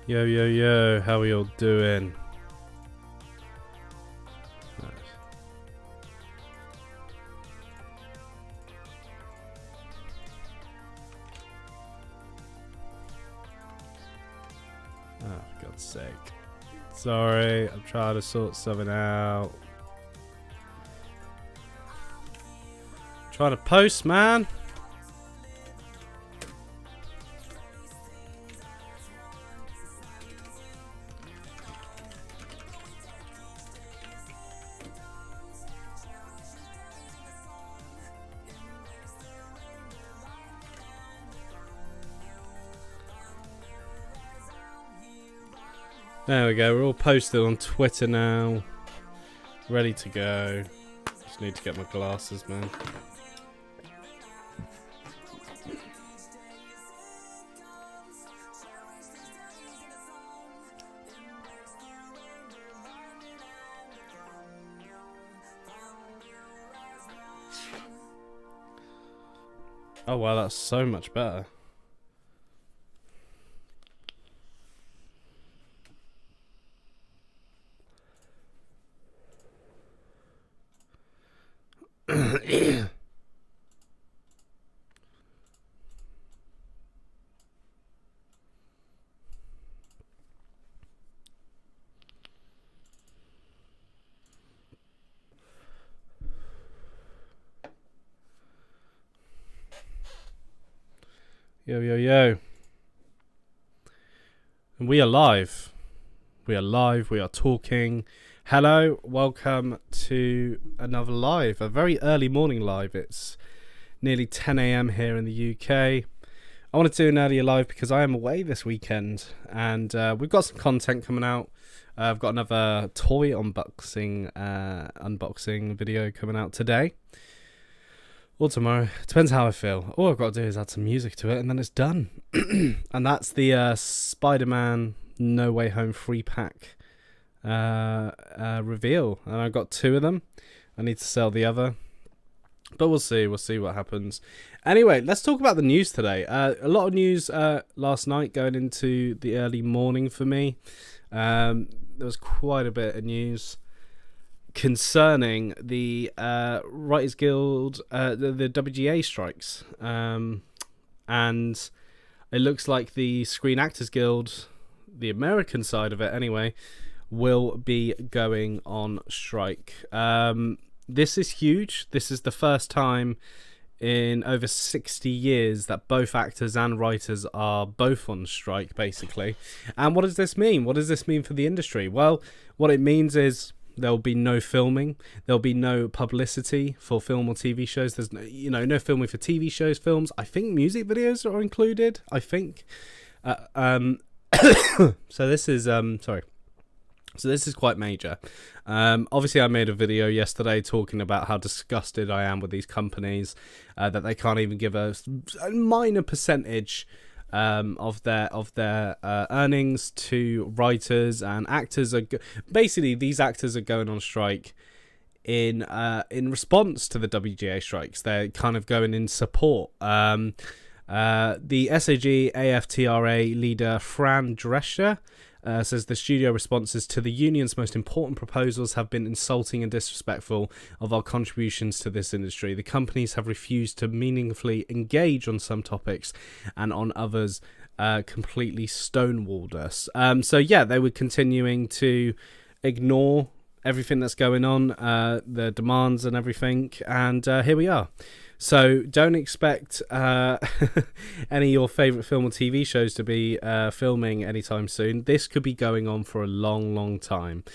Yo, yo, yo, how are y'all doing? Nice. Oh, for God's sake. Sorry, I'm trying to sort something out. Trying to post, man. There we go, we're all posted on Twitter now. Ready to go. Just need to get my glasses, man. Oh wow, that's so much better. Yo, yo, yo. And we are live. We are live. We are talking. Hello. Welcome to another live. A very early morning live. It's nearly 10 a.m. here in the UK. I wanted to do an earlier live because I am away this weekend. And we've got some content coming out. I've got another toy unboxing video coming out today. Or tomorrow. Depends how I feel. All I've got to do is add some music to it and then it's done. And that's the Spider-Man No Way Home free pack reveal. And I've got 2 of them. I need to sell the other. But we'll see. We'll see what happens. Anyway, let's talk about the news today. A lot of news last night going into the early morning for me. There was quite a bit of news concerning the Writers Guild, the WGA strikes, and it looks like the Screen Actors Guild, the American side of it anyway, will be going on strike. This is huge. This is the first time in over 60 years that both actors and writers are both on strike, basically. And what does this mean? What does this mean for the industry? Well, what it means is there'll be no filming. There'll be no publicity for film or TV shows. There's no filming for TV shows, films. I think music videos are included. I think. So this is So this is quite major. Obviously, I made a video yesterday talking about how disgusted I am with these companies, that they can't even give a minor percentage of their earnings to writers and actors. Basically, these actors are going on strike in response to the WGA strikes. They're kind of going in support. The SAG AFTRA leader Fran Drescher says the studio responses to the union's most important proposals have been insulting and disrespectful of our contributions to this industry. The companies have refused to meaningfully engage on some topics, and on others completely stonewalled us. So yeah, they were continuing to ignore everything that's going on, the demands and everything, and here we are. So don't expect any of your favourite film or TV shows to be filming anytime soon. This could be going on for a long, long time,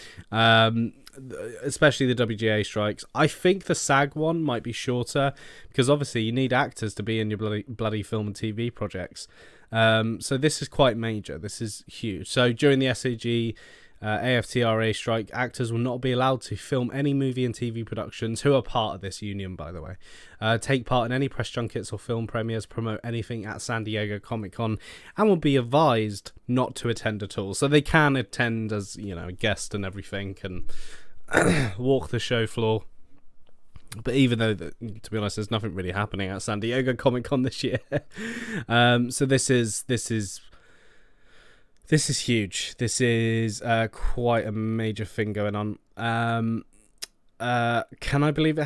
especially the WGA strikes. I think the SAG one might be shorter because obviously you need actors to be in your bloody film and TV projects. So this is quite major. This is huge. So during the SAG AFTRA strike, actors will not be allowed to film any movie and TV productions, who are part of this union, by the way, take part in any press junkets or film premieres, promote anything at San Diego Comic-Con, and will be advised not to attend at all. So they can attend as, a guest and everything, and walk the show floor. But even though, to be honest, there's nothing really happening at San Diego Comic-Con this year. So this is This is huge. This is quite a major thing going on. Can I believe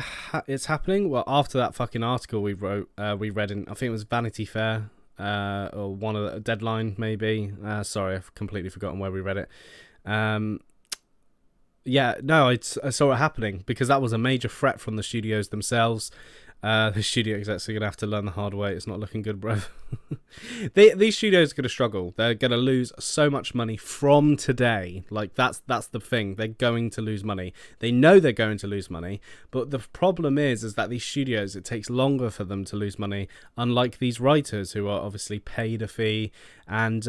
it's happening? Well, after that fucking article we read in, I think it was Vanity Fair, or one of the Deadline maybe. Sorry, I've completely forgotten where we read it. Yeah, no, I saw it happening because that was a major threat from the studios themselves. The studio execs are going to have to learn the hard way. It's not looking good, bro. These studios are going to struggle. They're going to lose so much money from today. Like, that's the thing. They're going to lose money. They know they're going to lose money. But the problem is that these studios, it takes longer for them to lose money, unlike these writers who are obviously paid a fee. And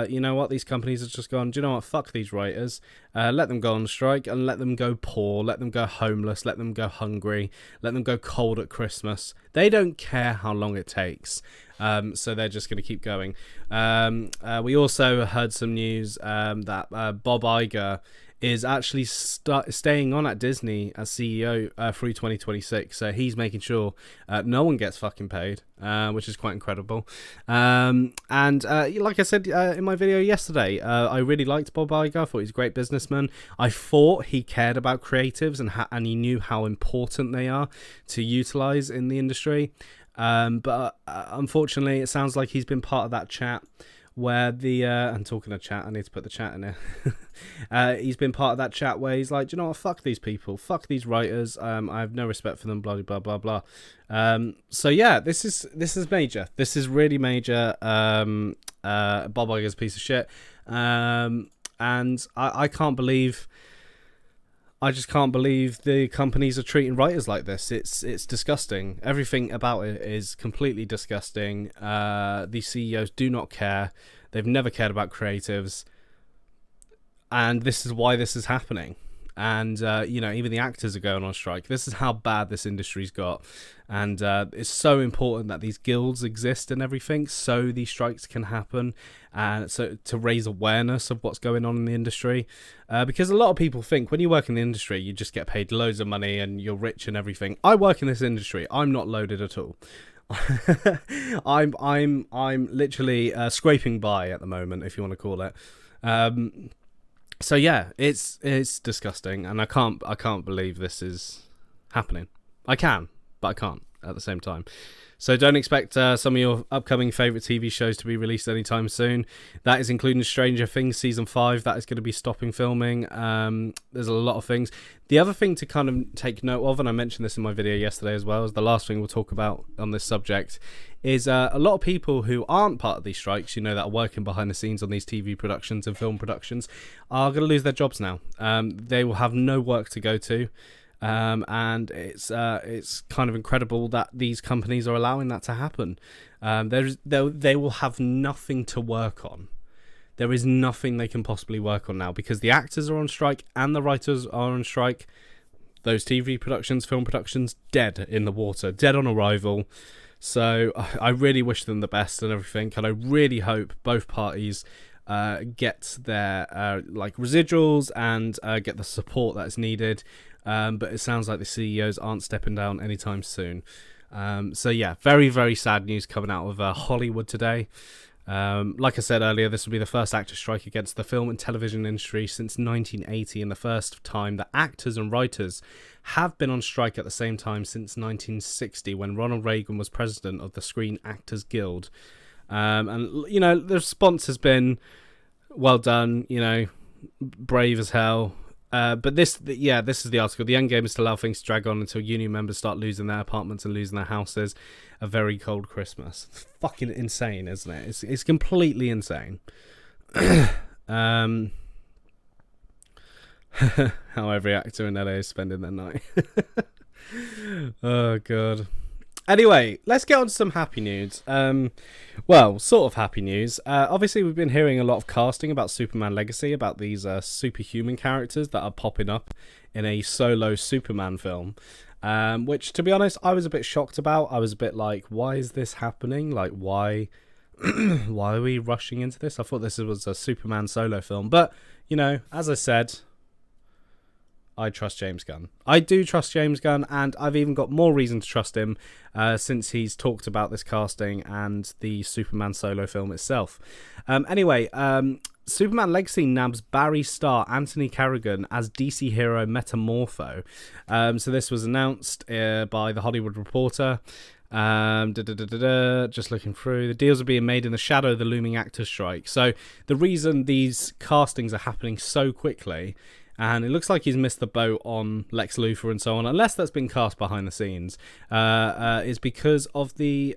you know what? These companies have just gone, do you know what? Fuck these writers. Let them go on strike and let them go poor. Let them go homeless. Let them go hungry. Let them go cold at Christmas. They don't care how long it takes. So they're just going to keep going. We also heard some news that Bob Iger is actually staying on at Disney as CEO through 2026. So he's making sure no one gets fucking paid, which is quite incredible. And like I said in my video yesterday, I really liked Bob Iger. I thought he's a great businessman. I thought he cared about creatives and he knew how important they are to utilize in the industry. But unfortunately, it sounds like he's been part of that chat where I'm talking to chat, I need to put the chat in there. He's been part of that chat where he's like, do you know what, fuck these people, fuck these writers, I have no respect for them, blah, blah, blah, blah. So yeah, this is major. This is really major. Bob Iger's a piece of shit. And I just can't believe the companies are treating writers like this. It's disgusting. Everything about it is completely disgusting. These CEOs do not care. They've never cared about creatives. And this is why this is happening. And, even the actors are going on strike. This is how bad this industry's got. And it's so important that these guilds exist and everything so these strikes can happen. And so to raise awareness of what's going on in the industry. Because a lot of people think when you work in the industry, you just get paid loads of money and you're rich and everything. I work in this industry. I'm not loaded at all. I'm literally scraping by at the moment, if you want to call it. So yeah, it's disgusting, and I can't believe this is happening. I can, but I can't at the same time. So don't expect some of your upcoming favourite TV shows to be released anytime soon. That is including Stranger Things Season 5. That is going to be stopping filming. There's a lot of things. The other thing to kind of take note of, and I mentioned this in my video yesterday as well, is the last thing we'll talk about on this subject, is a lot of people who aren't part of these strikes, that are working behind the scenes on these TV productions and film productions, are going to lose their jobs now. They will have no work to go to. And it's kind of incredible that these companies are allowing that to happen. They will have nothing to work on. There is nothing they can possibly work on now because the actors are on strike and the writers are on strike. Those TV productions, film productions, dead in the water, dead on arrival. So I really wish them the best and everything, and I really hope both parties get their residuals and get the support that's needed. But it sounds like the CEOs aren't stepping down anytime soon. So yeah, very, very sad news coming out of Hollywood today. Like I said earlier, this will be the first actor strike against the film and television industry since 1980, and the first time that actors and writers have been on strike at the same time since 1960, when Ronald Reagan was president of the Screen Actors Guild. And the response has been, well done, brave as hell. But this is the article. The end game is to allow things to drag on until union members start losing their apartments and losing their houses. A very cold Christmas. It's fucking insane, isn't it? It's completely insane. How every actor in LA is spending their night. Oh god. Anyway, let's get on to some happy news. Well, sort of happy news. Obviously, we've been hearing a lot of casting about Superman Legacy, about these superhuman characters that are popping up in a solo Superman film. Which, to be honest, I was a bit shocked about. I was a bit like, why is this happening? Like, why are we rushing into this? I thought this was a Superman solo film. But, as I said, I trust James Gunn. I do trust James Gunn, and I've even got more reason to trust him since he's talked about this casting and the Superman solo film itself. Anyway, Superman Legacy nabs Barry Star Anthony Carrigan as DC hero Metamorpho. So this was announced by The Hollywood Reporter. Just looking through, the deals are being made in the shadow of the looming actors strike. So the reason these castings are happening so quickly, and it looks like he's missed the boat on Lex Luthor and so on, unless that's been cast behind the scenes, is because of the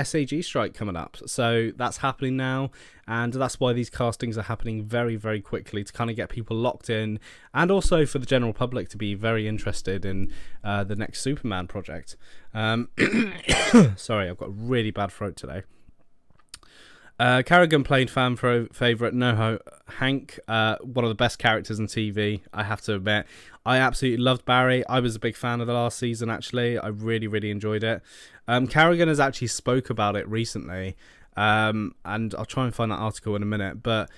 SAG strike coming up. So that's happening now, and that's why these castings are happening very, very quickly to kind of get people locked in, and also for the general public to be very interested in the next Superman project. Sorry, I've got a really bad throat today. Carrigan played fan favourite NoHo Hank, one of the best characters in TV, I have to admit. I absolutely loved Barry. I was a big fan of the last season, actually. I really, really enjoyed it. Carrigan has actually spoke about it recently, and I'll try and find that article in a minute. But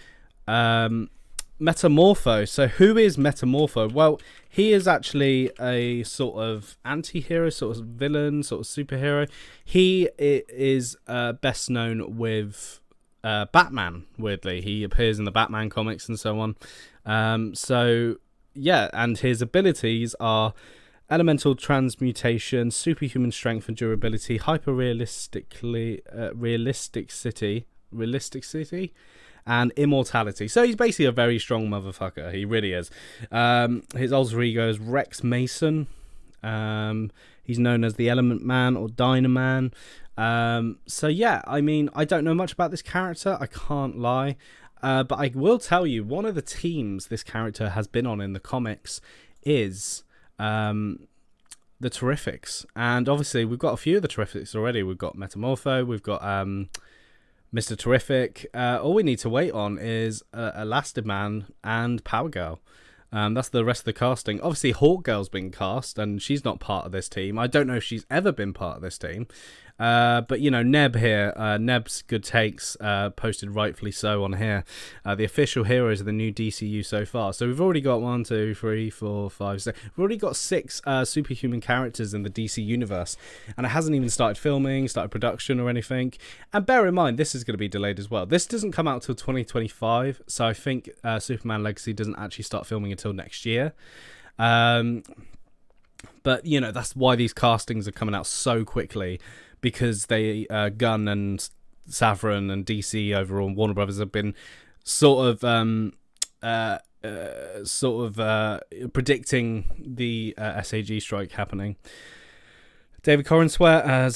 Metamorpho. So who is Metamorpho? Well, he is actually a sort of anti-hero, sort of villain, sort of superhero. He is best known with Batman, weirdly. He appears in the Batman comics and so on. So yeah, and his abilities are elemental transmutation, superhuman strength and durability, realistic city, and immortality. So he's basically a very strong motherfucker. He really is. His alter ego is Rex Mason. He's known as the Element Man or Dynaman. So yeah, I mean, I don't know much about this character, I can't lie. But I will tell you, one of the teams this character has been on in the comics is the Terrifics. And obviously, we've got a few of the Terrifics already. We've got Metamorpho, we've got Mr. Terrific. All we need to wait on is Elastiman and Power Girl. That's the rest of the casting. Obviously, Hawk Girl's been cast, and she's not part of this team. I don't know if she's ever been part of this team. But, you know, Neb here, Neb's Good Takes, posted rightfully so on here. The official heroes of the new DCU so far. So we've already got 1, 2, 3, 4, 5, 6. We've already got 6 superhuman characters in the DC universe. And it hasn't even started filming, started production or anything. And bear in mind, this is going to be delayed as well. This doesn't come out till 2025. So I think Superman Legacy doesn't actually start filming until next year. But, you know, that's why these castings are coming out so quickly. Because they, Gunn and Safran and DC overall, and Warner Brothers have been sort of predicting the SAG strike happening. David Corenswet as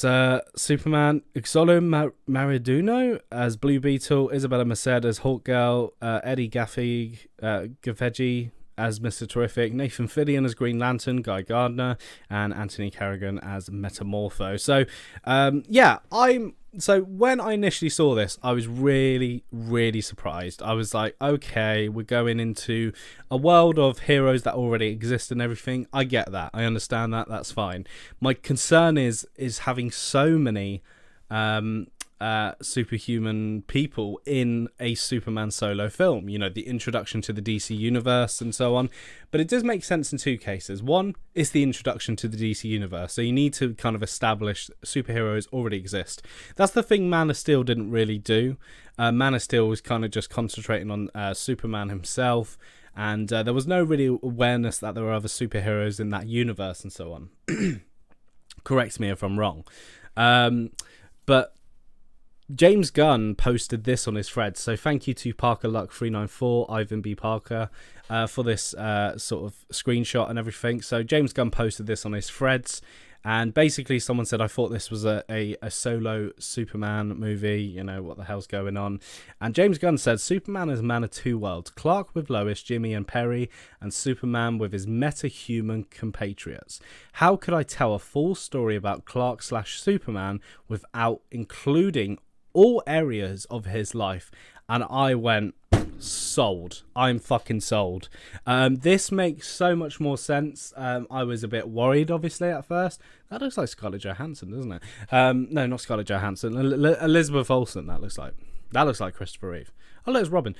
Superman, Xolo Mariduno as Blue Beetle, Isabella Merced as Hawk Girl, Eddie Gaffegi as Mr. Terrific, Nathan Fillion as Green Lantern, Guy Gardner, and Anthony Carrigan as Metamorpho. So, So when I initially saw this, I was really, really surprised. I was like, okay, we're going into a world of heroes that already exist and everything. I get that. I understand that. That's fine. My concern is having so many superhuman people in a Superman solo film, you know, the introduction to the DC universe and so on. But it does make sense in 2 cases. One is the introduction to the DC universe, so you need to kind of establish superheroes already exist. That's the thing Man of Steel didn't really do. Man of Steel was kind of just concentrating on Superman himself, and there was no really awareness that there were other superheroes in that universe and so on. Correct me if I'm wrong. But James Gunn posted this on his thread, so thank you to Parker Luck 394, Ivan B. Parker, for this sort of screenshot and everything. So James Gunn posted this on his threads, and basically someone said, I thought this was a solo Superman movie, you know, what the hell's going on? And James Gunn said, Superman is a man of 2 worlds, Clark with Lois, Jimmy and Perry, and Superman with his meta-human compatriots. How could I tell a full story about Clark/Superman without including all areas of his life? And I went, sold. I'm fucking sold. This makes so much more sense. I was a bit worried, obviously, at first. That looks like Scarlett Johansson, doesn't it? No, not Scarlett Johansson. Elizabeth Olsen, that looks like. That looks like Christopher Reeve. Oh, look, it's Robin.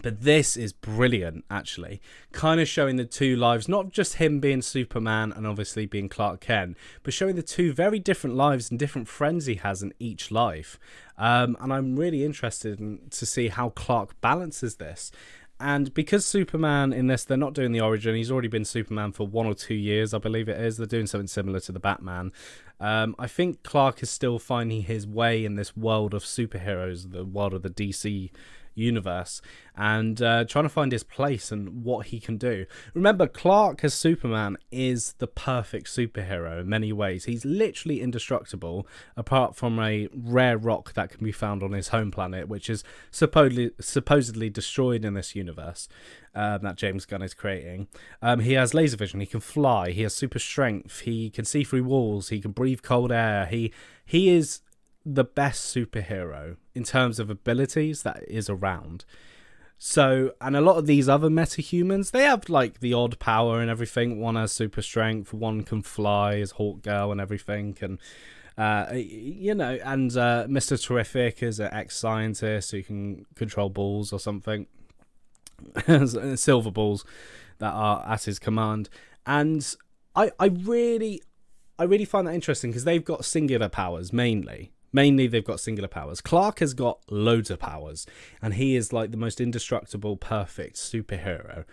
But this is brilliant, actually. Kind of showing the two lives, not just him being Superman and obviously being Clark Kent, but showing the two very different lives and different friends he has in each life. And I'm really interested to see how Clark balances this. And because Superman in this, they're not doing the origin. He's already been Superman for 1 or 2 years, I believe it is. They're doing something similar to the Batman. I think Clark is still finding his way in this world of superheroes, the world of the DC universe, and trying to find his place and what he can do. Remember, Clark as Superman is the perfect superhero in many ways. He's literally indestructible, apart from a rare rock that can be found on his home planet, which is supposedly destroyed in this universe that James Gunn is creating. He has laser vision, he can fly, he has super strength, he can see through walls, he can breathe cold air. He is the best superhero in terms of abilities that is around. So, and a lot of these other metahumans, they have like the odd power and everything. One has super strength, one can fly as Hawk Girl and everything, and and Mr. Terrific is an ex-scientist who can control balls or something, silver balls that are at his command. And I really find that interesting because they've got singular powers mainly. Mainly, they've got singular powers. Clark has got loads of powers, and he is like the most indestructible, perfect superhero.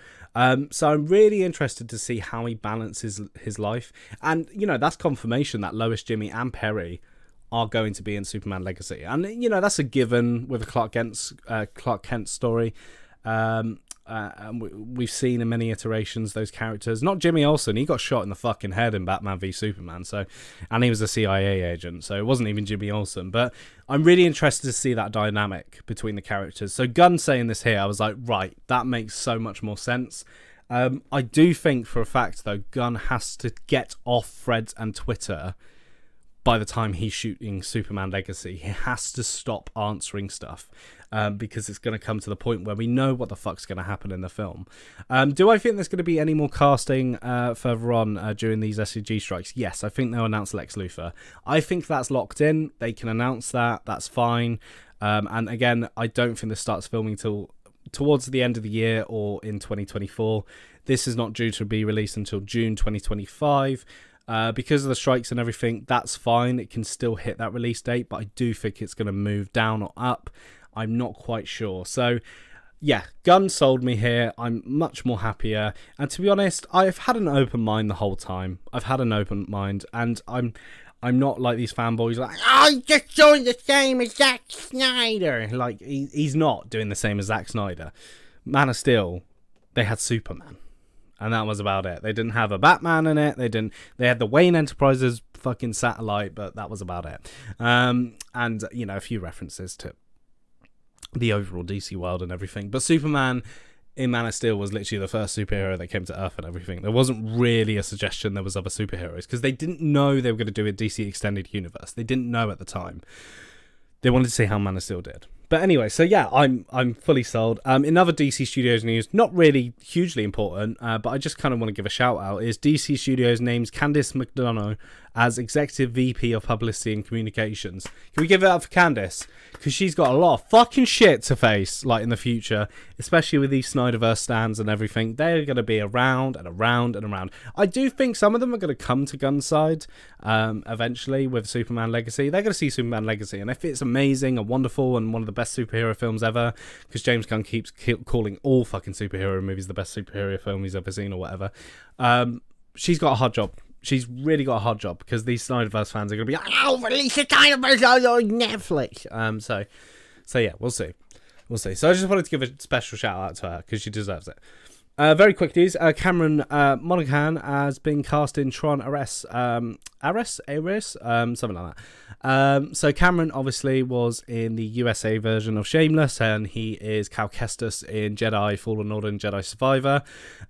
So I'm really interested to see how he balances his life. And, that's confirmation that Lois, Jimmy, and Perry are going to be in Superman Legacy. And, that's a given with a Clark Kent story. And we've seen in many iterations those characters. Not Jimmy Olsen, he got shot in the fucking head in Batman v Superman, and he was a CIA agent, so it wasn't even Jimmy Olsen. But I'm really interested to see that dynamic between the characters. So Gunn saying this here, I was like, right, that makes so much more sense. I do think for a fact though, Gunn has to get off Threads and Twitter by the time he's shooting Superman Legacy. He has to stop answering stuff because it's going to come to the point where we know what the fuck's going to happen in the film. Do I think there's going to be any more casting further on during these SCG strikes? Yes, I think they'll announce Lex Luthor. I think that's locked in. They can announce that. That's fine. And again, I don't think this starts filming till towards the end of the year or in 2024. This is not due to be released until June 2025. Because of the strikes and everything, that's fine. It can still hit that release date, but I do think it's going to move down or up. I'm not quite sure. So, yeah, Gunn sold me here. I'm much more happier. And to be honest, I've had an open mind the whole time. I've had an open mind, and I'm not like these fanboys like, oh, he's just doing the same as Zack Snyder. Like, he's not doing the same as Zack Snyder. Man of Steel, they had Superman. And that was about it. They didn't have a Batman in it. They had the Wayne Enterprises fucking satellite, but that was about it. And, a few references to the overall DC world and everything. But Superman in Man of Steel was literally the first superhero that came to Earth and everything. There wasn't really a suggestion there was other superheroes because they didn't know they were going to do a DC Extended Universe. They didn't know at the time. They wanted to see how Man of Steel did. But anyway, so yeah, I'm fully sold. In other DC Studios news, not really hugely important, but I just kind of want to give a shout out, is DC Studios names Candice McDonough as Executive VP of Publicity and Communications. Can we give it up for Candice? Because she's got a lot of fucking shit to face, like in the future, especially with these Snyderverse stands and everything. They're going to be around and around and around. I do think some of them are going to come to Gunn's side eventually with Superman Legacy. They're going to see Superman Legacy, and if it's amazing and wonderful and one of the best superhero films ever, because James Gunn keeps calling all fucking superhero movies the best superhero film he's ever seen or whatever, she's got a hard job. She's really got a hard job because these Snyderverse fans are going to be like, oh, release the Snyderverse on Netflix. So yeah, we'll see. So I just wanted to give a special shout out to her because she deserves it. Very quick news. Cameron Monaghan has been cast in Tron Ares, something like that. So Cameron obviously was in the USA version of Shameless, and he is Cal Kestis in Jedi Fallen Order and Jedi Survivor.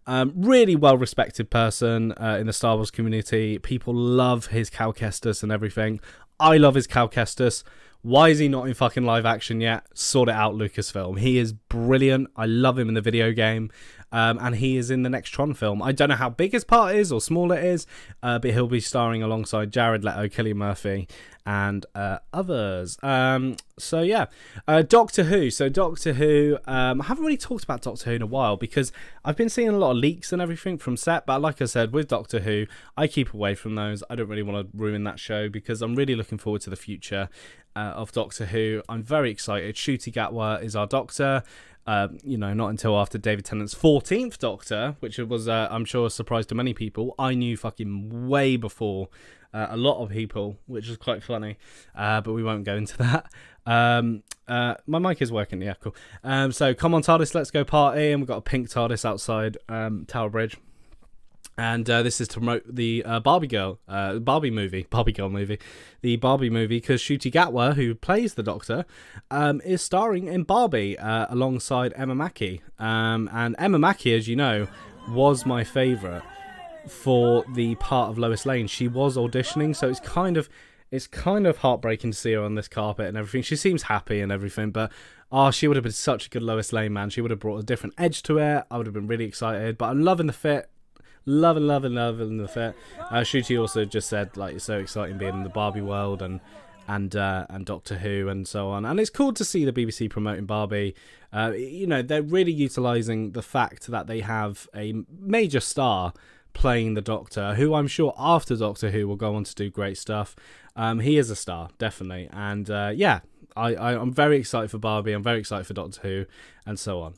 Really well respected person in the Star Wars community. People love his Cal Kestis and everything. I love his Cal Kestis. Why is he not in fucking live action yet? Sort it out, Lucasfilm. He is brilliant. I love him in the video game. And he is in the next Tron film. I don't know how big his part is or small it is, but he'll be starring alongside Jared Leto, Cillian Murphy, and others. So yeah, Doctor Who. So Doctor Who, I haven't really talked about Doctor Who in a while because I've been seeing a lot of leaks and everything from set, but like I said, with Doctor Who, I keep away from those. I don't really want to ruin that show because I'm really looking forward to the future of Doctor Who. I'm very excited. Ncuti Gatwa is our Doctor. Not until after David Tennant's 14th Doctor, which was, I'm sure, a surprise to many people. I knew fucking way before a lot of people, which is quite funny, but we won't go into that. My mic is working, yeah, cool. So come on, TARDIS, let's go party, and we've got a pink TARDIS outside Tower Bridge. And this is to promote the Barbie Girl movie, the Barbie movie, because Ncuti Gatwa, who plays the Doctor, is starring in Barbie alongside Emma Mackey. And Emma Mackey, as you know, was my favourite for the part of Lois Lane. She was auditioning, so it's kind of heartbreaking to see her on this carpet and everything. She seems happy and everything, but she would have been such a good Lois Lane, man. She would have brought a different edge to it. I would have been really excited, but I'm loving the fit. Loving the fit. Ncuti also just said, like, it's so exciting being in the Barbie world and Doctor Who and so on. And it's cool to see the BBC promoting Barbie. They're really utilising the fact that they have a major star playing the Doctor, who I'm sure after Doctor Who will go on to do great stuff. He is a star, definitely. And I'm very excited for Barbie. I'm very excited for Doctor Who and so on.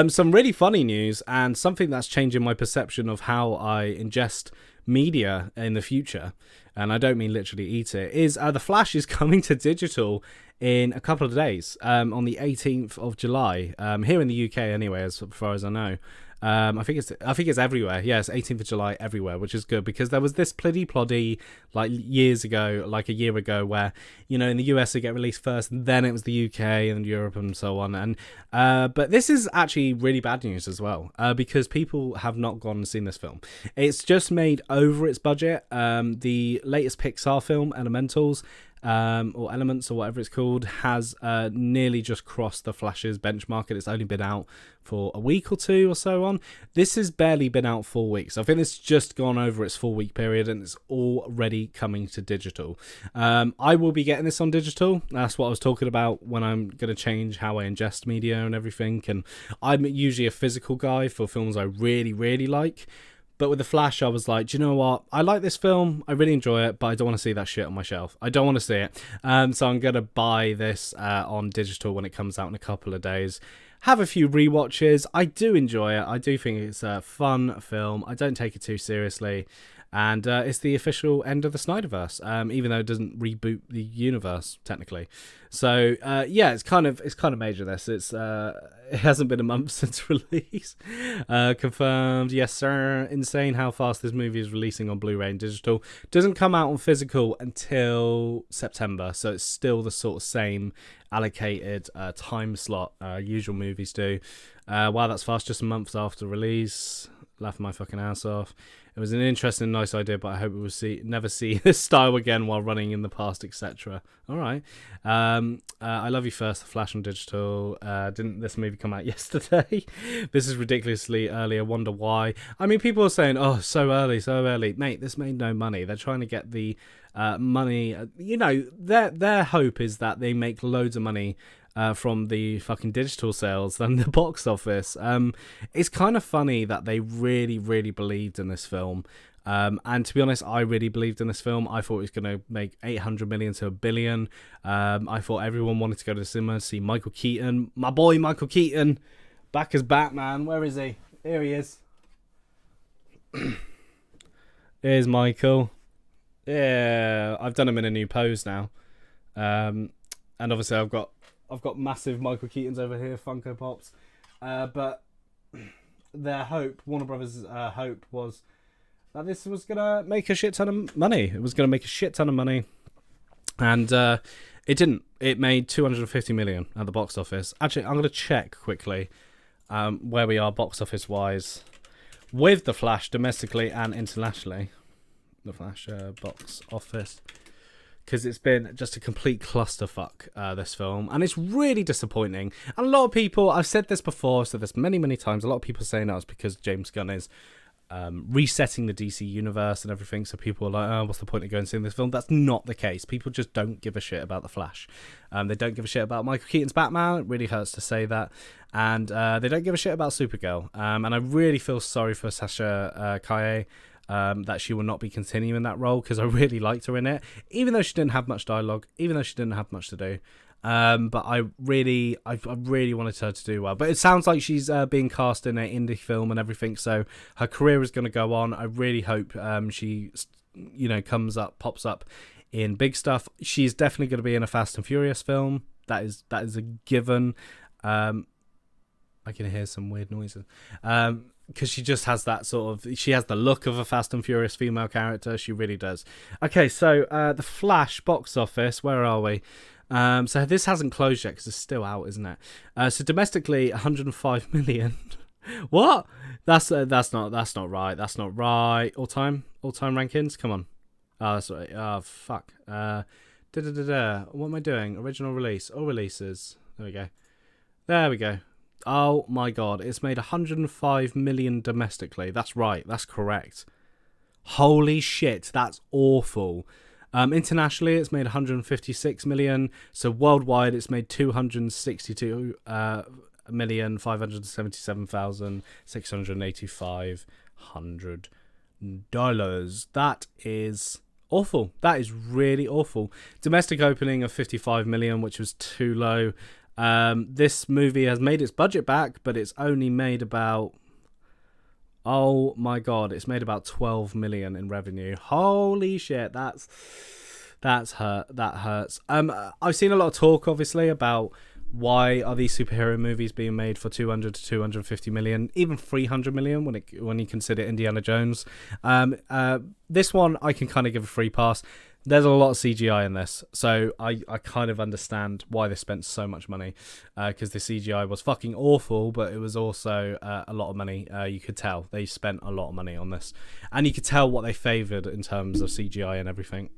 Some really funny news and something that's changing my perception of how I ingest media in the future, and I don't mean literally eat it, is The Flash is coming to digital in a couple of days, on the 18th of July, here in the UK anyway, as far as I know. I think it's everywhere. Yes, 18th of July everywhere, which is good because there was this ploddy like years ago, like a year ago, where in the US it get released first, and then it was the UK and Europe and so on. And but this is actually really bad news as well, because people have not gone and seen this film. It's just made over its budget. The latest Pixar film, Elementals, or Elements or whatever it's called, has nearly just crossed the Flash's benchmark, and it's only been out for a week or two or so on. This has barely been out 4 weeks. I think it's just gone over its 4 week period, and it's already coming to digital. I will be getting this on digital. That's what I was talking about when I'm going to change how I ingest media and everything. And I'm usually a physical guy for films I really, really like. But with The Flash, I was like, do you know what? I like this film. I really enjoy it, but I don't want to see that shit on my shelf. I don't want to see it. So I'm going to buy this on digital when it comes out in a couple of days. Have a few rewatches. I do enjoy it. I do think it's a fun film. I don't take it too seriously. And it's the official end of the Snyderverse, even though it doesn't reboot the universe technically. So it's kind of major. This it hasn't been a month since release. Confirmed, yes sir. Insane how fast this movie is releasing on Blu-ray and digital. Doesn't come out on physical until September, so it's still the sort of same allocated time slot usual movies do. Wow, that's fast. Just a month after release. Laughing my fucking ass off. It was an interesting, nice idea, but I hope we will never see this style again while running in the past, etc. All right. I Love You First, The Flash on digital. Didn't this movie come out yesterday? This is ridiculously early. I wonder why. I mean, people are saying, oh, so early. Mate, this made no money. They're trying to get the money. Their hope is that they make loads of money from the fucking digital sales than the box office. It's kind of funny that they really, really believed in this film. And to be honest, I really believed in this film. I thought it was going to make 800 million to $1 billion. I thought everyone wanted to go to the cinema to see Michael Keaton. My boy Michael Keaton, back as Batman. Where is he? Here he is. Here's Michael. Yeah, I've done him in a new pose now. And obviously I've got massive Michael Keatons over here, Funko Pops. But their hope, Warner Brothers' hope, was that this was going to make a shit ton of money. It was going to make a shit ton of money. And it didn't. It made 250 million at the box office. Actually, I'm going to check quickly where we are box office-wise with The Flash domestically and internationally. The Flash box office because it's been just a complete clusterfuck, this film, and it's really disappointing. And a lot of people, I've said this before, so there's many times, a lot of people saying that it's because James Gunn is resetting the DC universe and everything, so people are like, oh, what's the point of going and seeing this film? That's not the case. People just don't give a shit about The Flash. They don't give a shit about Michael Keaton's Batman. It really hurts to say that. And they don't give a shit about Supergirl. And I really feel sorry for Sasha Calle, that she will not be continuing that role, because I really liked her in it, even though she didn't have much dialogue, even though she didn't have much to do. But I really wanted her to do well. But it sounds like she's being cast in an indie film and everything, so her career is going to go on. I really hope she, pops up in big stuff. She's definitely going to be in a Fast and Furious film. That is a given. I can hear some weird noises. Because she just has that she has the look of a Fast and Furious female character. She really does. Okay, so the Flash box office, where are we? So this hasn't closed yet because it's still out, isn't it? So domestically, 105 million. What? That's not right. That's not right. All time rankings. Come on. Oh, that's right. Oh, fuck. What am I doing? Original release. All releases. There we go. Oh my god! It's made 105 million domestically. That's right. That's correct. Holy shit! That's awful. Internationally, it's made 156 million. So worldwide, it's made 262,577,685 That is awful. That is really awful. Domestic opening of 55 million, which was too low. This movie has made its budget back, but it's only made about... Oh my god, it's made about 12 million in revenue. Holy shit, that hurts. I've seen a lot of talk, obviously, about why are these superhero movies being made for 200 to 250 million, even 300 million when you consider Indiana Jones. This one I can kind of give a free pass. There's a lot of CGI in this, so I kind of understand why they spent so much money, because the CGI was fucking awful, but it was also a lot of money. You could tell they spent a lot of money on this, and you could tell what they favoured in terms of CGI and everything.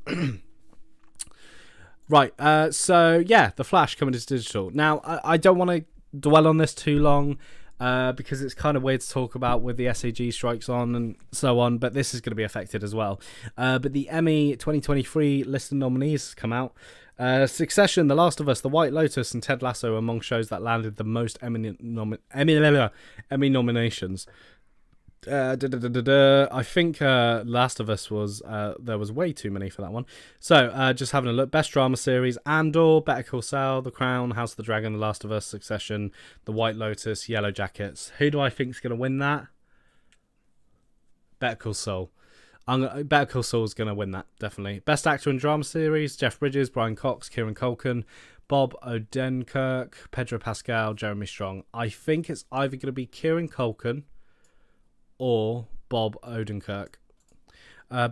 Right, so yeah, The Flash coming to digital. Now, I don't want to dwell on this too long, because it's kind of weird to talk about with the SAG strikes on and so on, but this is going to be affected as well. But the Emmy 2023 list of nominees come out. Succession, The Last of Us, The White Lotus, and Ted Lasso among shows that landed the most Emmy nominations. I think Last of Us was there was way too many for that one. So just having a look, best drama series: Andor, Better Call Saul, The Crown, House of the Dragon, The Last of Us, Succession, The White Lotus, Yellow Jackets. Who do I think's going to win that? Better Call Saul. Better Call Saul's going to win that, definitely. Best actor in drama series: Jeff Bridges, Brian Cox, Kieran Culkin, Bob Odenkirk, Pedro Pascal, Jeremy Strong. I think it's either going to be Kieran Culkin or Bob Odenkirk.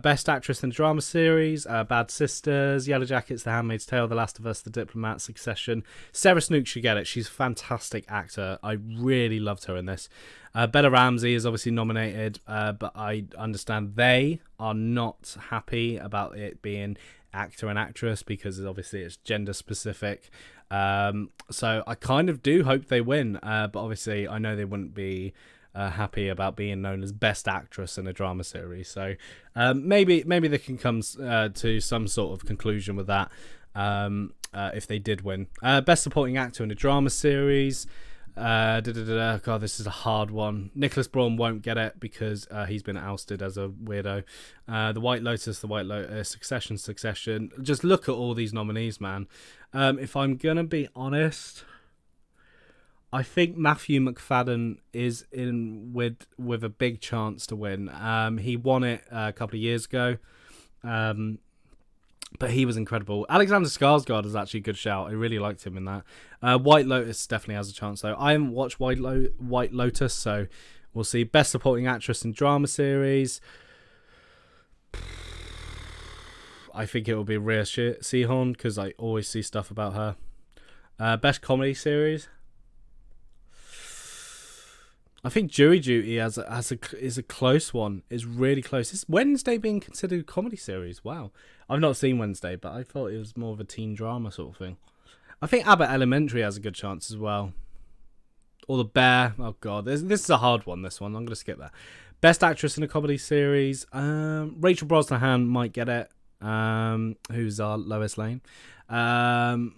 Best actress in drama series: Bad Sisters, Yellow Jackets, The Handmaid's Tale, The Last of Us, The Diplomat, Succession. Sarah Snook should get it. She's a fantastic actor. I really loved her in this. Bella Ramsey is obviously nominated, but I understand they are not happy about it being actor and actress, because obviously it's gender specific. So I kind of do hope they win, but obviously I know they wouldn't be happy about being known as best actress in a drama series. So maybe they can come to some sort of conclusion with that, if they did win. Best supporting actor in a drama series. God, this is a hard one. Nicholas Braun won't get it because he's been ousted as a weirdo. The White Lotus, Succession. Just look at all these nominees, man. If I'm gonna be honest, I think Matthew McFadden is in with a big chance to win. He won it a couple of years ago, but he was incredible. Alexander Skarsgård is actually a good shout. I really liked him in that. White Lotus definitely has a chance, though. I haven't watched White Lotus, so we'll see. Best supporting actress in drama series: I think it will be Rhea Seehorn, because I always see stuff about her. Best comedy series: I think Jury Duty is a close one. Is really close. Is Wednesday being considered a comedy series? Wow, I've not seen Wednesday, but I thought it was more of a teen drama sort of thing. I think Abbott Elementary has a good chance as well. Or The Bear. Oh god, this is a hard one. This one I'm gonna skip that. Best Actress in a Comedy Series. Rachel Brosnahan might get it. Who's our Lois Lane? Jenna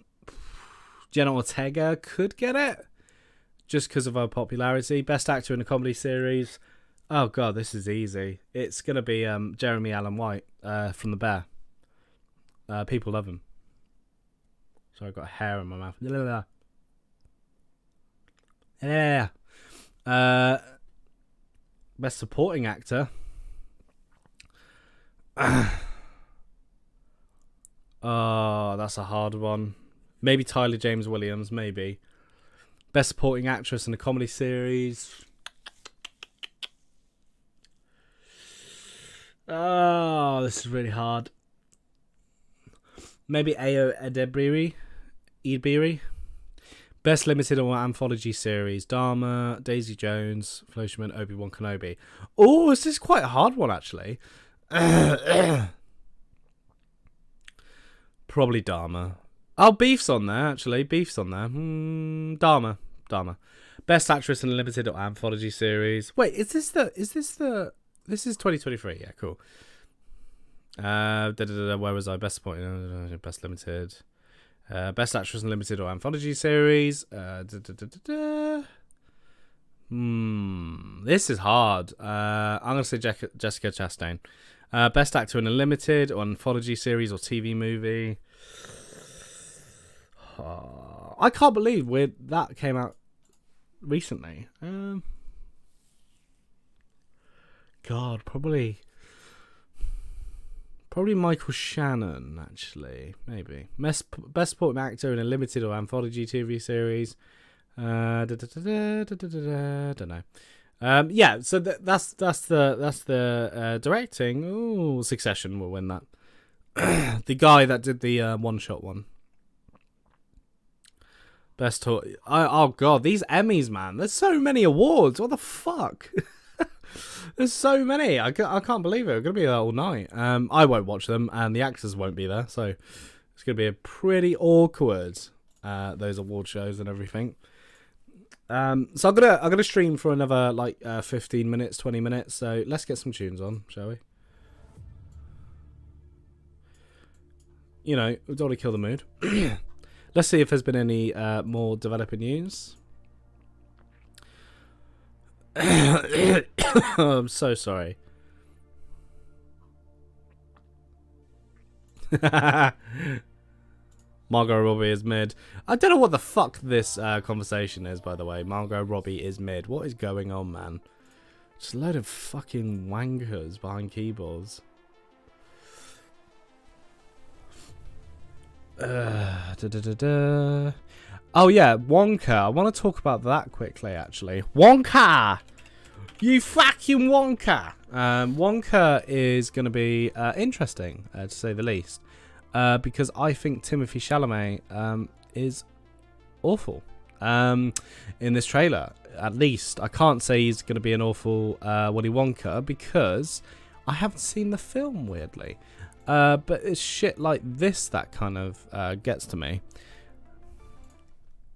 Ortega could get it, just because of her popularity. Best Actor in a Comedy Series. Oh god, this is easy. It's gonna be Jeremy Allen White from The Bear. People love him. So I've got hair in my mouth. Best Supporting Actor. Oh, that's a hard one. Maybe Tyler James Williams, maybe. Best Supporting Actress in a Comedy Series. Oh, this is really hard. Maybe Ayo Edebiri. Best Limited or Anthology Series. Dharma, Daisy Jones, Fellowship, Obi-Wan Kenobi. Oh, this is quite a hard one, actually. Probably Dharma. Oh, Beef's on there, actually. Beef's on there. Dharma. Best Actress in a Limited or Anthology Series. Wait, is this This is 2023. Yeah, cool. Where was I? Best Supporting, Best Limited. Best Actress in a Limited or Anthology Series. This is hard. I'm going to say Jessica Chastain. Best Actor in a Limited or Anthology Series or TV Movie. I can't believe that came out recently. God, probably Michael Shannon, actually. Maybe. Best Supporting Actor in a Limited or Anthology TV Series. Don't know. Yeah, so that's the directing. Ooh, Succession will win that. The guy that did the one-shot one. Best talk. Oh god, these Emmys, man. There's so many awards. What the fuck? There's so many. I can't believe it. We're gonna be there all night. I won't watch them, and the actors won't be there, so it's gonna be a pretty awkward those award shows and everything. So I'm gonna stream for another 15 minutes, 20 minutes. So let's get some tunes on, shall we? You know, we don't want to kill the mood. Let's see if there's been any more developer news. I'm so sorry. Margot Robbie is mid. I don't know what the fuck this conversation is, by the way. Margot Robbie is mid. What is going on, man? Just a load of fucking wankers behind keyboards. Oh yeah, Wonka. I want to talk about that quickly, actually. Wonka! You fucking Wonka! Wonka is going to be interesting, to say the least. Because I think Timothée Chalamet is awful in this trailer. At least I can't say he's going to be an awful Willy Wonka because I haven't seen the film, weirdly. But it's shit like this that kind of gets to me.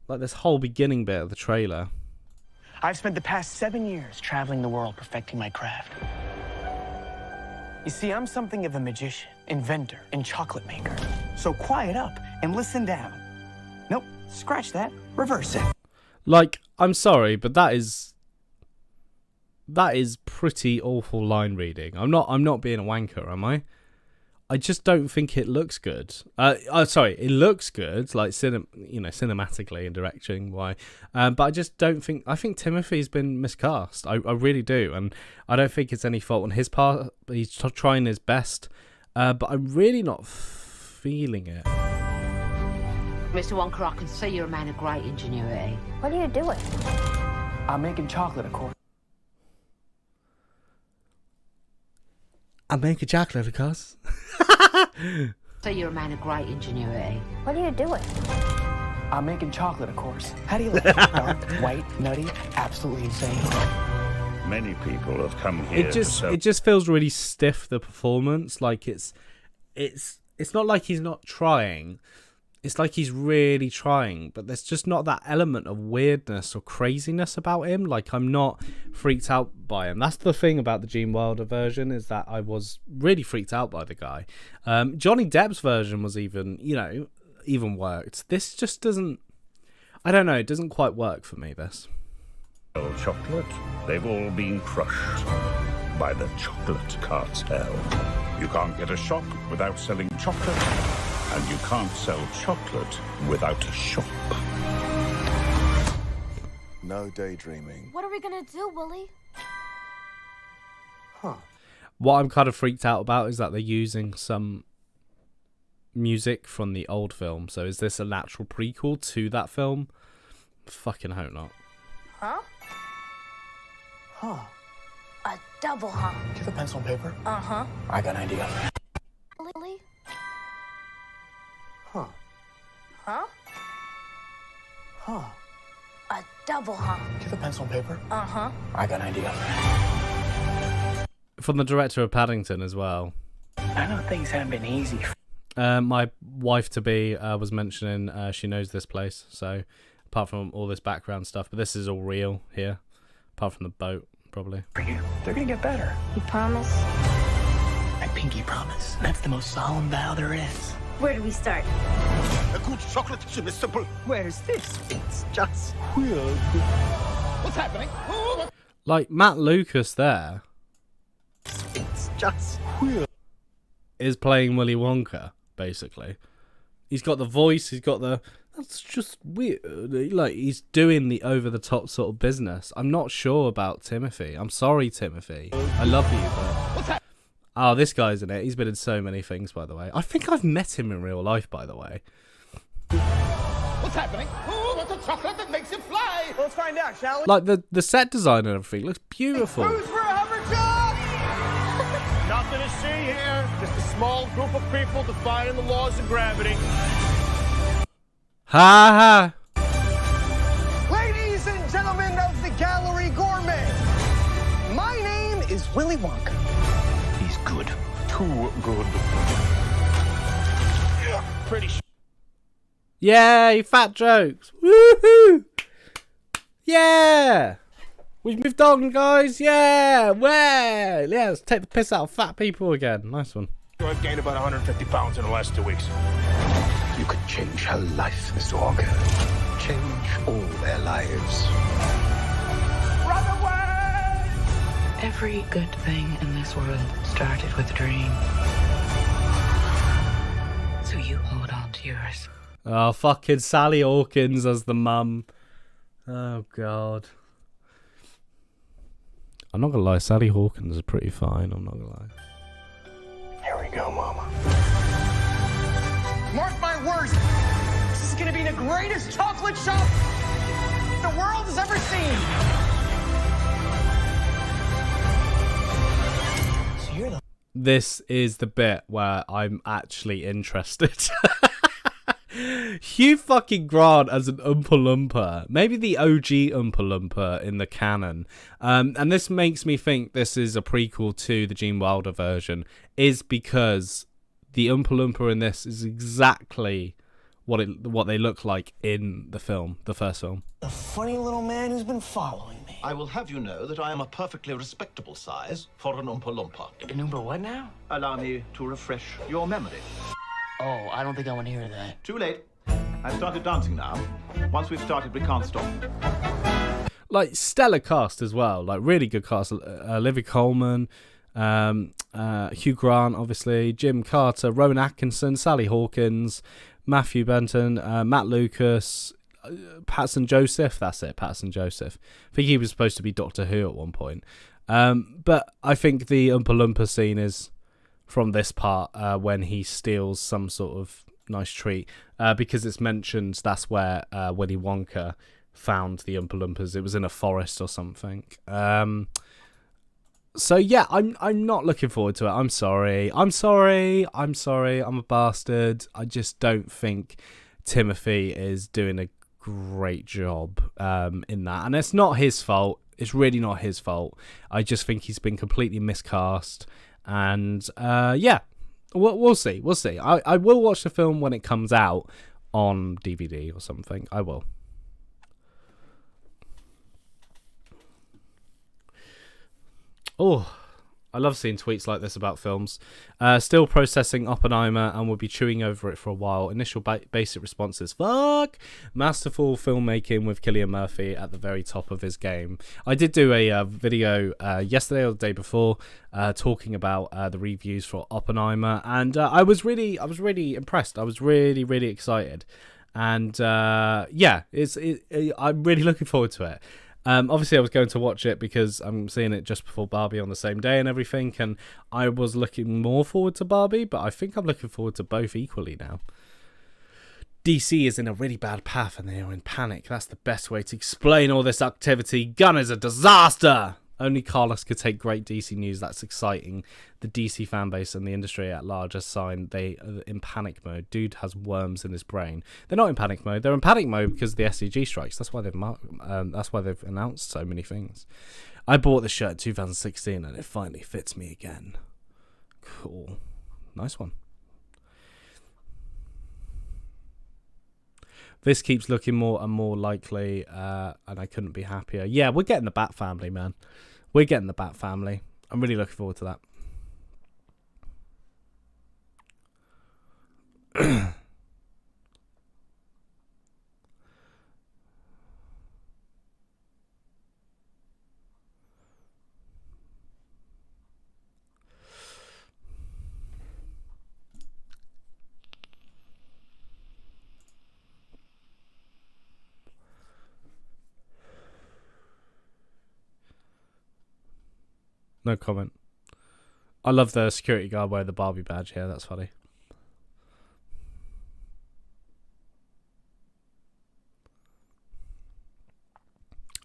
Like this whole beginning bit of the trailer. I've spent the past 7 years traveling the world perfecting my craft. You see, I'm something of a magician, inventor, and chocolate maker. So quiet up and listen down. Nope, scratch that. Reverse it. Like, I'm sorry, but that is pretty awful line reading. I'm not being a wanker, am I? I just don't think it looks good. Sorry, it looks good, like cinematically and directing. Why? But I just don't think. I think Timothy's been miscast. I really do, and I don't think it's any fault on his part. He's trying his best, but I'm really not feeling it. Mr. Wonka, I can see you're a man of great ingenuity. What are you doing? I'm making chocolate, of course. I make a chocolate, of course. So you're a man of great ingenuity. What are you doing? I'm making chocolate, of course. How do you like it? Dark, white, nutty, absolutely insane. Many people have come here. It just feels really stiff, the performance. Like it's not like he's not trying. It's like he's really trying, but there's just not that element of weirdness or craziness about him. Like, I'm not freaked out by him. That's the thing about the Gene Wilder version, is that I was really freaked out by the guy. Johnny Depp's version was even worked. This just doesn't, I don't know, it doesn't quite work for me, this. Chocolate, they've all been crushed by the chocolate cartel. You can't get a shop without selling chocolate, and you can't sell chocolate without a shop. No daydreaming. What are we gonna do, Willie? What I'm kind of freaked out about is that they're using some music from the old film. So is this a natural prequel to that film? Fucking hope not. Huh? A double huh? Do you have a pencil and paper? Uh-huh. I got an idea. Willie? Huh. Huh? Huh. A double huh? Do you have a pencil and paper? Uh-huh. I got an idea. From the director of Paddington as well. I know things haven't been easy. My wife-to-be was mentioning she knows this place. So apart from all this background stuff, but this is all real here. Apart from the boat, probably. For you, they're gonna get better. You promise? I pinky promise. That's the most solemn vow there is. Where do we start? A good chocolate is simple. Where's this? It's just weird. What's happening? Like, Matt Lucas there It's just weird. is playing Willy Wonka, basically. He's got the voice, he's got the... That's just weird. Like, he's doing the over-the-top sort of business. I'm not sure about Timothy. I'm sorry, Timothy. I love you, but... Oh, this guy's in it. He's been in so many things, by the way. I think I've met him in real life, by the way. What's happening? Who wants a chocolate that makes it fly? Let's find out, shall we? Like, the set design and everything looks beautiful. Who's for a Hummerjock? Nothing to see here. Just a small group of people defying the laws of gravity. Ha ha! Ladies and gentlemen of the Gallery Gourmet, my name is Willy Wonka. He's good. Too good. Pretty Yay, fat jokes! Woohoo! Yeah! We've moved on, guys! Yeah! Well, yeah, let's take the piss out of fat people again. Nice one. sure I've gained about 150 pounds in the last 2 weeks. You could change her life, Mr. Wonka. Change all their lives. Run away! Every good thing in this world started with a dream. So you hold on to yours. Oh, fucking Sally Hawkins as the mum. Oh, God. I'm not gonna lie, Sally Hawkins is pretty fine, I'm not gonna lie. Here we go, Mama. Mark my words, this is gonna be the greatest chocolate shop the world has ever seen. So you're the... This is the bit where I'm actually interested. Hugh fucking Grant as an Oompa Loompa. Maybe the OG Oompa Loompa in the canon. And this makes me think this is a prequel to the Gene Wilder version, is because the Oompa Loompa in this is exactly what they look like in the film, the first film. The funny little man who's been following me. I will have you know that I am a perfectly respectable size for an Oompa Loompa. An Oompa what now? Allow me to refresh your memory. Oh, I don't think I want to hear that. Too late. I've started dancing now. Once we've started, we can't stop. Like, stellar cast as well. Like, really good cast. Olivia Colman, Hugh Grant, obviously, Jim Carter, Rowan Atkinson, Sally Hawkins, Matthew Benton, Matt Lucas, Patson Joseph. That's it, Patson Joseph. I think he was supposed to be Doctor Who at one point. But I think the Oompa Loompa scene is from this part when he steals some sort of nice treat, because it's mentioned that's where Willy Wonka found the Oompa Loompas. It was in a forest or something. So yeah, I'm not looking forward to it. I'm sorry. I'm a bastard. I just don't think Timothy is doing a great job in that, and it's not his fault. It's really not his fault. I just think he's been completely miscast, and yeah, we'll see. We'll see. I will watch the film when it comes out on DVD or something. I will. Oh, I love seeing tweets like this about films. Still processing Oppenheimer and will be chewing over it for a while. Initial basic responses: fuck! Masterful filmmaking with Cillian Murphy at the very top of his game. I did do a video yesterday or the day before talking about the reviews for Oppenheimer, and I was really impressed. I was really excited, and yeah, I'm really looking forward to it. Obviously, I was going to watch it because I'm seeing it just before Barbie on the same day and everything, and I was looking more forward to Barbie, but I think I'm looking forward to both equally now. DC is in a really bad path and they are in panic. That's the best way to explain all this activity. Gunn is a disaster! Only Carlos could take great DC news. That's exciting. The DC fan base and the industry at large are signed. They are in panic mode. Dude has worms in his brain. They're not in panic mode. They're in panic mode because of the SCG strikes. That's why they've announced so many things. I bought the shirt in 2016 and it finally fits me again. Cool. Nice one. This keeps looking more and more likely, and I couldn't be happier. Yeah, we're getting the Bat Family, man. We're getting the Bat Family. I'm really looking forward to that. No comment. I love the security guard wearing the Barbie badge here. That's funny.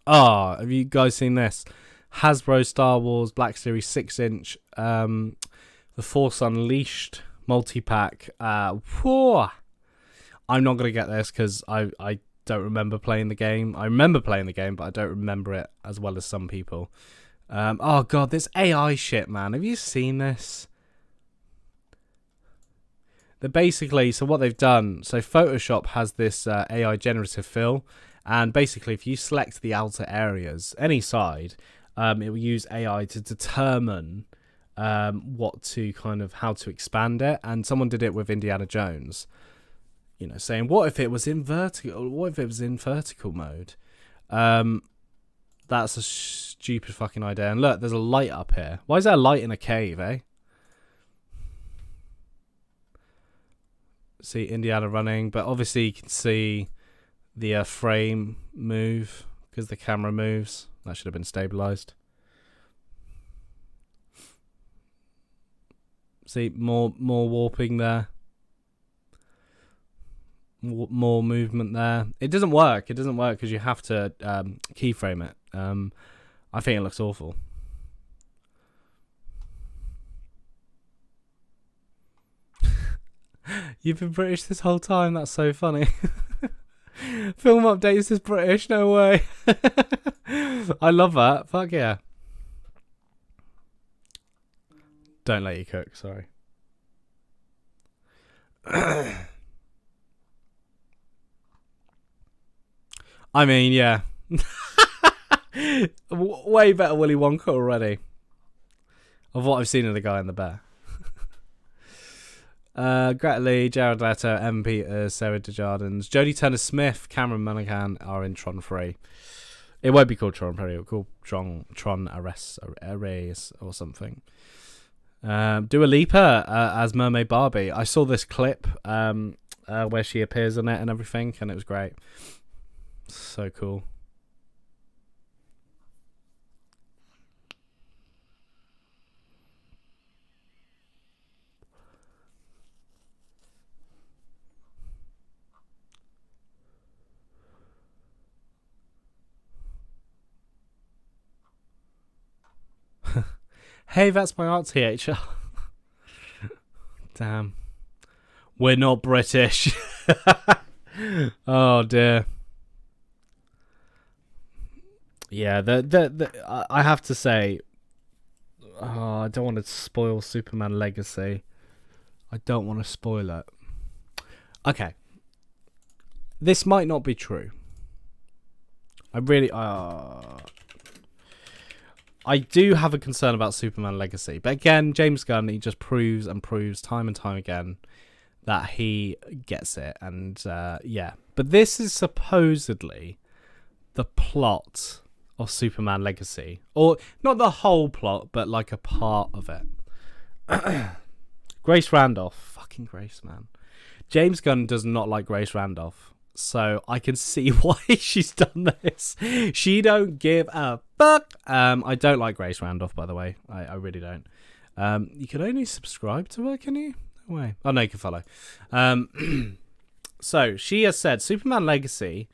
Ah, have you guys seen this? Hasbro Star Wars Black Series 6-inch The Force Unleashed multi-pack. I'm not going to get this because I don't remember playing the game. I remember playing the game, but I don't remember it as well as some people. Oh god, this AI shit, man. Have you seen this? They're basically, so what they've done, so Photoshop has this AI generative fill, and basically if you select the outer areas, any side, it will use AI to determine how to expand it. And someone did it with Indiana Jones, you know, saying, what if it was in vertical? What if it was in vertical mode? That's a stupid fucking idea. And look, there's a light up here. Why is there a light in a cave, eh? See Indiana running, but obviously you can see the frame move because the camera moves. That should have been stabilized. See, more warping there. More movement there. It doesn't work. It doesn't work because you have to keyframe it. I think it looks awful. You've been British this whole time. That's so funny. Film updates is British. No way. I love that. Fuck yeah. Don't let you cook. Sorry. I mean, yeah. Way better Willy Wonka already. Of what I've seen of the guy in the bear. Greta Lee, Jared Leto, M. Peters, Sarah Desjardins, Jodie Turner-Smith, Cameron Monaghan are in Tron 3. It won't be called Tron 3, it'll be called Tron Arrays or something. Dua Lipa as Mermaid Barbie. I saw this clip where she appears in it and everything, and it was great. So cool. Hey, that's my art THR. Damn. We're not British. Oh dear. Yeah, I have to say, I don't want to spoil Superman Legacy. I don't want to spoil it. Okay. This might not be true. I really... I do have a concern about Superman Legacy. But again, James Gunn, he just proves and proves time and time again that he gets it. And, yeah. But this is supposedly the plot of Superman Legacy. Or, not the whole plot, but like a part of it. Grace Randolph. Fucking Grace, man. James Gunn does not like Grace Randolph. So I can see why she's done this. She don't give a fuck. I don't like Grace Randolph, by the way. I really don't. You can only subscribe to her, can you? No way. Oh, no, you can follow. So she has said, Superman Legacy,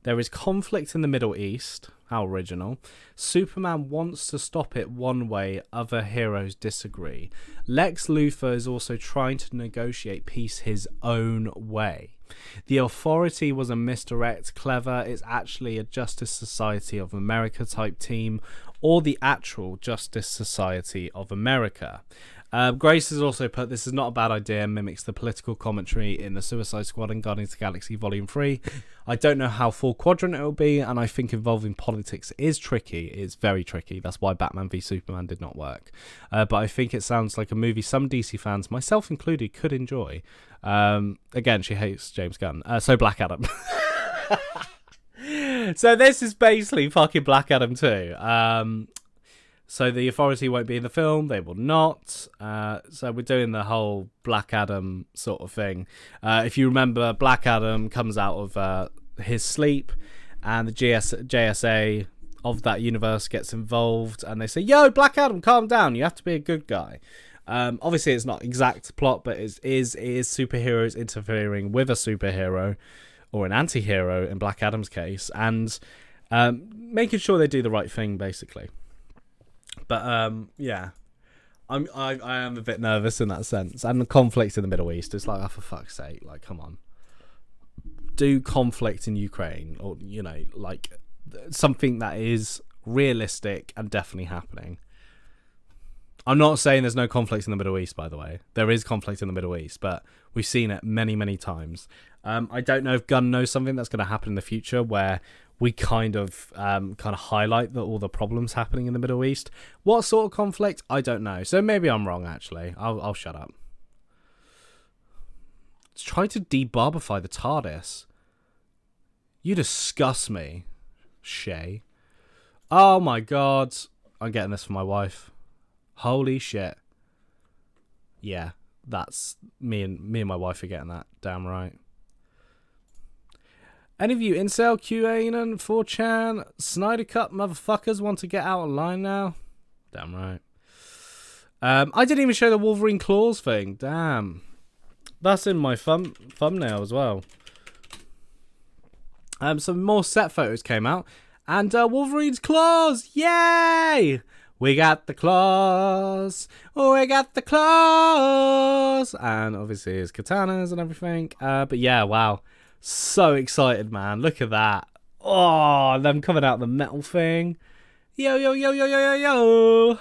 there is conflict in the Middle East. How original. Superman wants to stop it one way, other heroes disagree. Lex Luthor is also trying to negotiate peace his own way. The Authority was a misdirect. Clever, it's actually a Justice Society of America type team, or the actual Justice Society of America. Grace has also put, this is not a bad idea, mimics the political commentary in the Suicide Squad and Guardians of the Galaxy Volume 3. I don't know how full quadrant it will be, and I think involving politics is tricky. It's very tricky. That's why Batman v Superman did not work. But I think it sounds like a movie some DC fans, myself included, could enjoy. Again, she hates James Gunn. So Black Adam. So this is basically fucking Black Adam 2. So the Authority won't be in the film. They will not. So we're doing the whole Black Adam sort of thing. If you remember, Black Adam comes out of his sleep, and the JSA of that universe gets involved, and they say, yo, Black Adam, calm down. You have to be a good guy. Obviously, it's not exact plot, but it is superheroes interfering with a superhero, or an anti-hero in Black Adam's case, and making sure they do the right thing, basically. But yeah, I am a bit nervous in that sense. And the conflict in the Middle East, it's like, oh, for fuck's sake, like, come on, do conflict in Ukraine, or like something that is realistic and definitely happening. I'm not saying there's no conflict in the Middle East, by the way. There is conflict in the Middle East, but we've seen it many, many times. I don't know if Gunn knows something that's going to happen in the future where we kind of highlight all the problems happening in the Middle East. What sort of conflict? I don't know. So maybe I'm wrong, actually. I'll shut up. Let's try to debarbify the TARDIS. You disgust me, Shay. Oh my god. I'm getting this for my wife. Holy shit. Yeah, that's me and my wife are getting that. Damn right. Any of you incel, QAnon, 4chan, Snyder Cut motherfuckers want to get out of line now? Damn right. I didn't even show the Wolverine claws thing. Damn. That's in my thumbnail as well. Some more set photos came out. And Wolverine's claws! Yay! We got the claws! We got the claws! And obviously his katanas and everything. But yeah, wow. So excited, man. Look at that. Oh, them coming out the metal thing. Yo, yo, yo, yo, yo, yo, yo.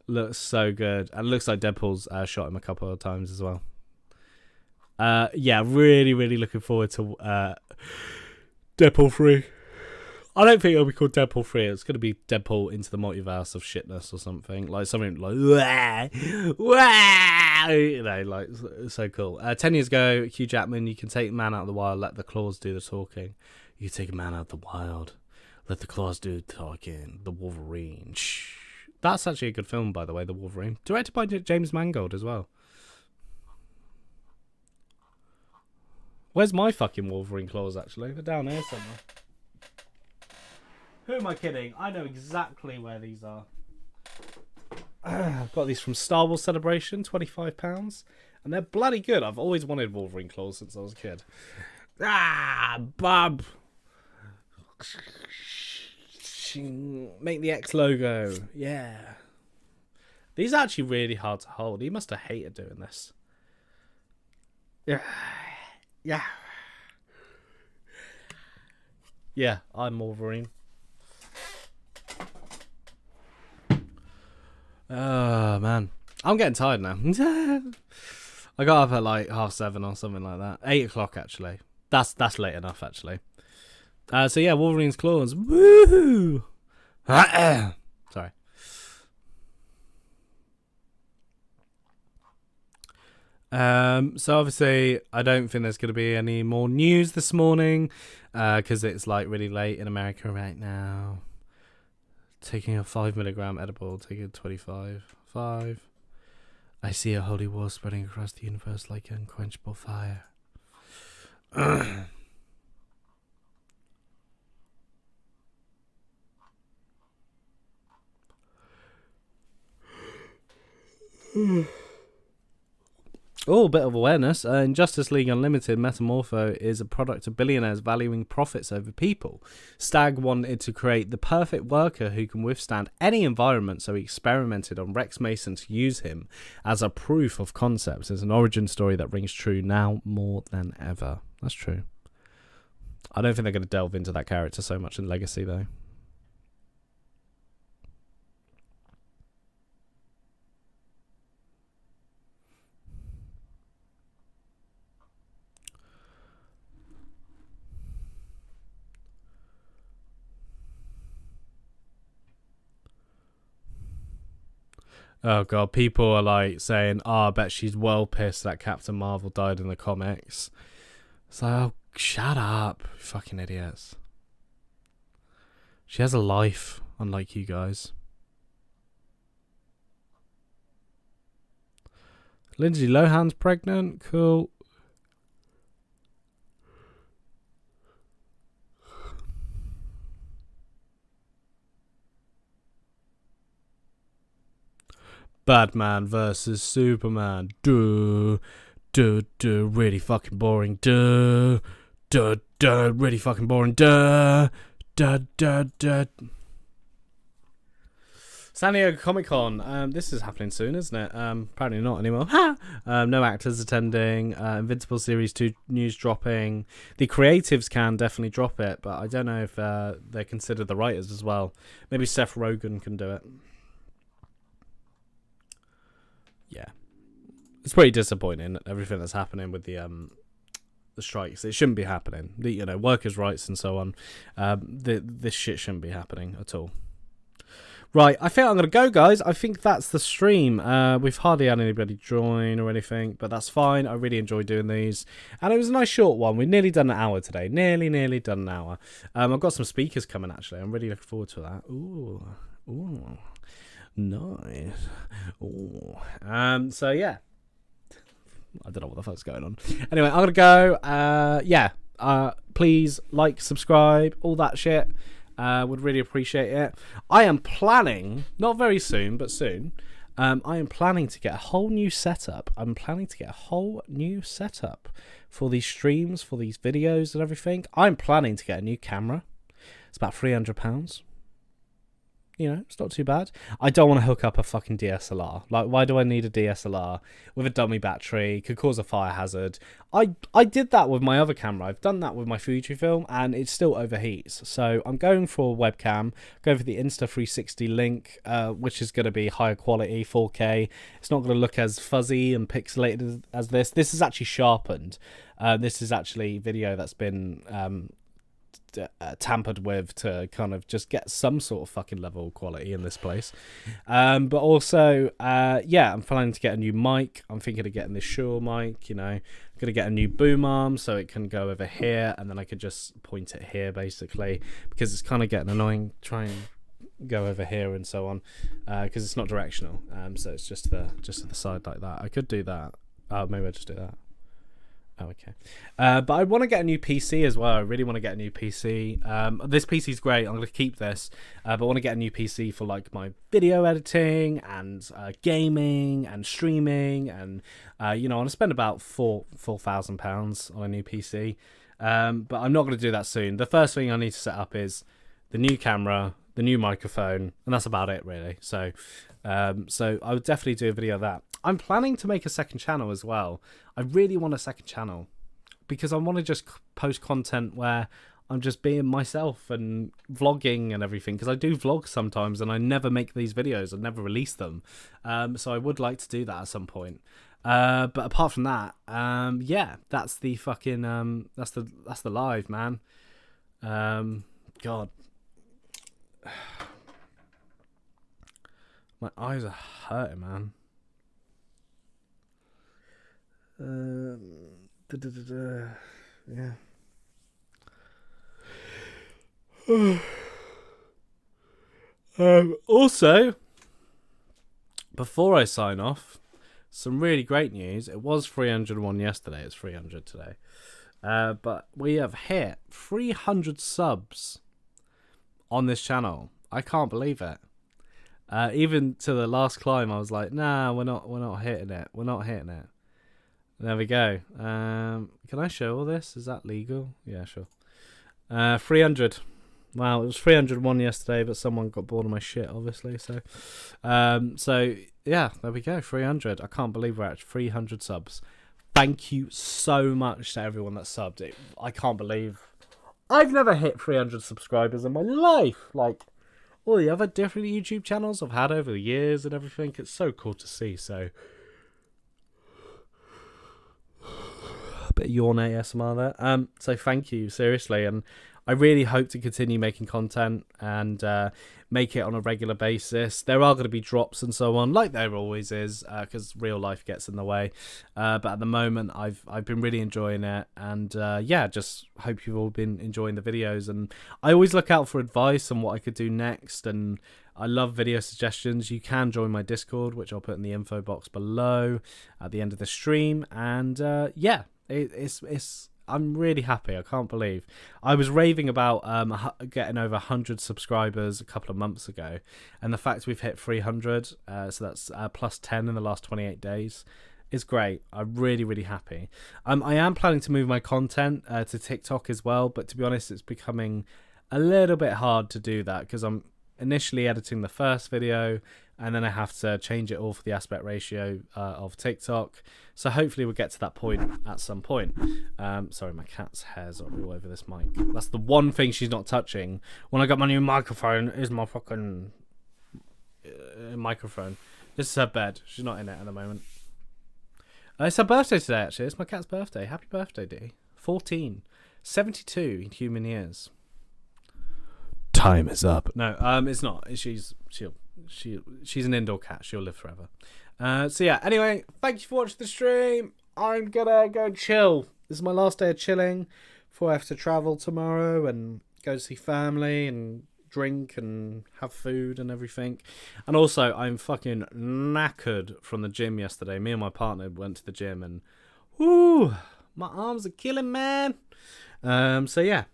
Looks so good. And it looks like Deadpool's shot him a couple of times as well. Yeah, really, really looking forward to Deadpool 3. I don't think it'll be called Deadpool 3. It's going to be Deadpool into the multiverse of shitness or something. Like something like, wah, wah, like so cool. 10 years ago, Hugh Jackman, you can take a man out of the wild, let the claws do the talking. You can take a man out of the wild, let the claws do the talking. The Wolverine. Shh. That's actually a good film, by the way, The Wolverine. Directed by James Mangold as well. Where's my fucking Wolverine claws, actually? They're down here somewhere. Who am I kidding? I know exactly where these are. I've got these from Star Wars Celebration, £25. And they're bloody good. I've always wanted Wolverine claws since I was a kid. Ah, bub. Make the X logo. Yeah. These are actually really hard to hold. He must have hated doing this. Yeah. Yeah. Yeah, I'm Wolverine. Oh, man. I'm getting tired now. I got up at like 7:30 or something like that. 8 o'clock, actually. That's late enough, actually. So, yeah, Wolverine's claws. Woo! Sorry. So obviously I don't think there's going to be any more news this morning because it's like really late in America right now. Taking a 5 milligram edible, taking 25. 5. I see a holy war spreading across the universe like an unquenchable fire. Oh, bit of awareness. In Justice League Unlimited, Metamorpho is a product of billionaires valuing profits over people. Stagg wanted to create the perfect worker who can withstand any environment, so he experimented on Rex Mason to use him as a proof of concept. It's an origin story that rings true now more than ever. That's true. I don't think they're going to delve into that character so much in Legacy, though. Oh god, people are like saying, I bet she's well pissed that Captain Marvel died in the comics. It's like, oh, shut up, you fucking idiots. She has a life, unlike you guys. Lindsay Lohan's pregnant? Cool. Batman versus Superman. Duh. Duh, duh. Really fucking boring. Duh. Duh, duh. Really fucking boring. Duh. Duh, duh, duh. San Diego Comic Con. This is happening soon, isn't it? Apparently not anymore. No actors attending. Invincible Series 2 news dropping. The creatives can definitely drop it, but I don't know if they consider the writers as well. Maybe Seth Rogen can do it. Yeah, it's pretty disappointing, everything that's happening with the strikes. It shouldn't be happening. The workers' rights and so on. This shit shouldn't be happening at all. Right, I think I'm gonna go, guys. I think that's the stream. We've hardly had anybody join or anything, but that's fine. I really enjoy doing these, and it was a nice short one. We've nearly done an hour today. Nearly done an hour. I've got some speakers coming actually. I'm really looking forward to that. Ooh. Nice. Ooh. So yeah, I don't know what the fuck's going on. Anyway, I'm gonna go. Please like, subscribe, all that shit. Would really appreciate it. I am planning, not very soon, but soon. I am planning to get a whole new setup. I'm planning to get a whole new setup for these streams, for these videos and everything. I'm planning to get a new camera. It's about £300. It's not too bad. I don't want to hook up a fucking DSLR. Like, why do I need a DSLR with a dummy battery? Could cause a fire hazard. I did that with my other camera. I've done that with my Fujifilm, and it still overheats. So I'm going for a webcam. Going for the Insta360 Link, which is going to be higher quality, 4K. It's not going to look as fuzzy and pixelated as this. This is actually sharpened. This is actually video that's been tampered with to kind of just get some sort of fucking level of quality in this place. But also, I'm planning to get a new mic. I'm thinking of getting this Shure mic, I'm going to get a new boom arm so it can go over here, and then I could just point it here, basically, because it's kind of getting annoying trying to go over here and so on, because it's not directional. So it's just to the side like that. I could do that. Maybe I'll just do that. Oh, okay. But I want to get a new PC as well. I really want to get a new PC. This PC's great. I'm going to keep this. But I want to get a new PC for like my video editing and gaming and streaming. And, I want to spend about £4,000 on a new PC. But I'm not going to do that soon. The first thing I need to set up is the new camera, the new microphone, and that's about it, really. So I would definitely do a video of that. I'm planning to make a second channel as well. I really want a second channel because I want to just post content where I'm just being myself and vlogging and everything, because I do vlog sometimes and I never make these videos. I never release them. So I would like to do that at some point. But apart from that, yeah, that's the fucking that's the live, man. God, my eyes are hurting, man. Yeah. Also, before I sign off, some really great news. It was 301 yesterday. It's 300 today. But we have hit 300 subs on this channel. I can't believe it. Even to the last climb, I was like, nah, we're not hitting it. We're not hitting it. There we go. Can I show all this? Is that legal? Yeah, sure. 300. Wow, it was 301 yesterday, but someone got bored of my shit, obviously. So yeah, there we go. 300. I can't believe we're at 300 subs. Thank you so much to everyone that subbed. I can't believe I've never hit 300 subscribers in my life. Like all the other different YouTube channels I've had over the years and everything. It's so cool to see. So a bit of yawn ASMR there. So thank you, seriously, and I really hope to continue making content and make it on a regular basis. There are going to be drops and so on, like there always is, because real life gets in the way. But at the moment, I've been really enjoying it, and yeah, just hope you've all been enjoying the videos. And I always look out for advice on what I could do next, and I love video suggestions. You can join my Discord, which I'll put in the info box below at the end of the stream. And yeah, it's I'm really happy. I can't believe I was raving about getting over 100 subscribers a couple of months ago, and the fact we've hit 300, so that's plus 10 in the last 28 days, is great. I'm really happy. I am planning to move my content to TikTok as well, but to be honest, it's becoming a little bit hard to do that because I'm initially editing the first video, and then I have to change it all for the aspect ratio of TikTok. So hopefully we'll get to that point at some point. Sorry, my cat's hairs are all over this mic. That's the one thing she's not touching. When I got my new microphone, is my fucking microphone. This is her bed. She's not in it at the moment. It's her birthday today, actually. It's my cat's birthday. Happy birthday, Dee. 14. 72 in human years. Time is up. No, it's not. She's an indoor cat. She'll live forever. So yeah, anyway, thank you for watching the stream. I'm gonna go and chill. This is my last day of chilling before I have to travel tomorrow and go to see family and drink and have food and everything. And also, I'm fucking knackered from the gym yesterday. Me and my partner went to the gym and whoo, my arms are killing, man. So yeah.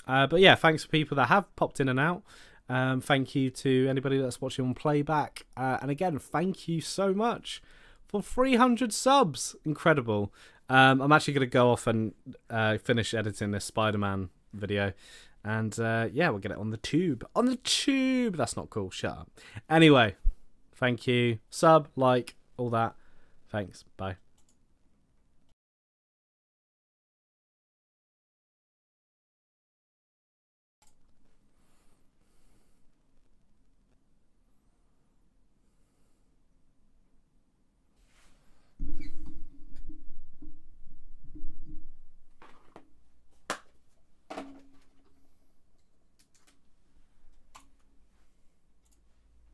But yeah, thanks for people that have popped in and out. Thank you to anybody that's watching on playback. And again, thank you so much for 300 subs. Incredible. I'm actually going to go off and finish editing this Spider-Man video. And yeah, we'll get it on the tube. On the tube! That's not cool. Shut up. Anyway, thank you. Sub, like, all that. Thanks. Bye.